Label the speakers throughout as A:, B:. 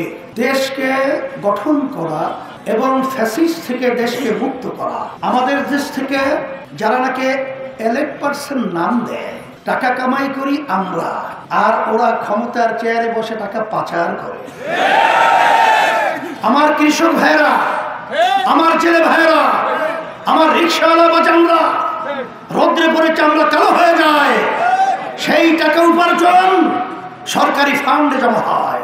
A: করে দেশকে গঠন করা এবং ফ্যাসিস্ট থেকে দেশকে মুক্ত করা। আমাদের দেশ থেকে যারা নাকি এলেক্ট পারসন নাম দেয়, টাকা কামাই করি আমরা, আর ওরা ক্ষমতার চেয়ারে বসে টাকা পাচার করে। আমার কৃষক ভাইরা, আমার ছেলে ভাইরা, আমার রিক্সাওয়ালা বাজানরা রোদ্রে পরে চামড়া কালো হয়ে যায়, সেই টাকা উপার্জন সরকারি ফান্ডে জমা হয়।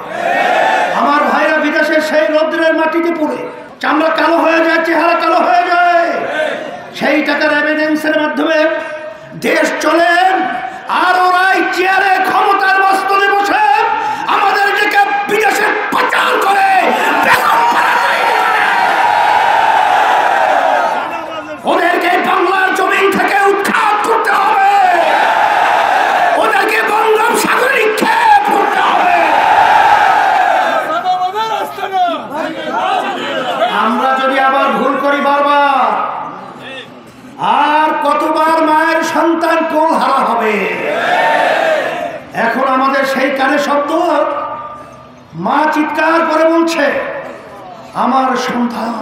A: আমার ভাইরা বিদেশে সেই রোদ্রের মাটিতে পড়ে চামড়া কালো হয়ে যায়, চেহারা কালো হয়ে যায়, সেই টাকার এভিডেন্সের মাধ্যমে দেশ চলে। আর ওরাই চেয়ারে ক্ষমতার মস্তলে বসে আমাদেরকে বিদেশে পাচার করে। ওদেরকে বাংলার জমিন থেকে উৎখাত করতে হবে, ওদেরকে বঙ্গোপসাগরে নিক্ষেপ করতে হবে। আমরা যদি আবার ভুল করি বারবার, আর কতবার মায়ের সন্তান কোল হারা হবে। এখন আমাদের সেই কানে শব্দ, মা চিৎকার করে বলছে আমার সন্তান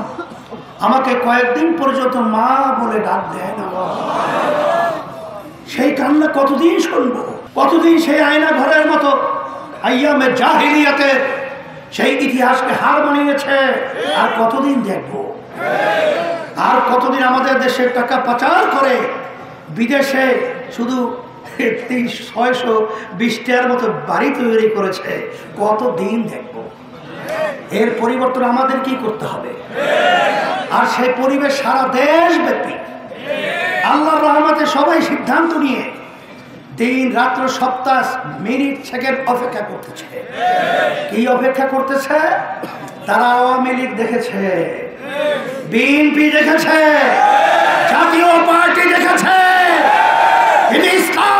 A: আমাকে কয়েকদিন পর্যন্ত মা বলে ডাক দেয় না। সেই কান্না কতদিন শুনবো? কতদিন সেই আয়না ঘরের মতো আইয়ামে জাহিলিয়াতের সেই ইতিহাসকে হার মানিয়েছে? আর কতদিন দেখবো? আর কতদিন আমাদের দেশের টাকা পাচার করে বিদেশে শুধু 620টার মতো বাড়ি তৈরি করেছে? কতদিন দেখবো? এর পরিবর্তন আমাদের কি করতে হবে? আর সেই পরিবেশ সারা দেশ ব্যাপী আল্লাহর রহমতে সবাই সিদ্ধান্ত নিয়ে দিন রাত্র সপ্তাহ মিনিট সেকেন্ড অপেক্ষা করতেছে। কি অপেক্ষা করতেছে? তারা আওয়ামী লীগ দেখেছে, বিএনপি দেখেছে, জাতীয় পার্টি দেখেছে, ইসলাম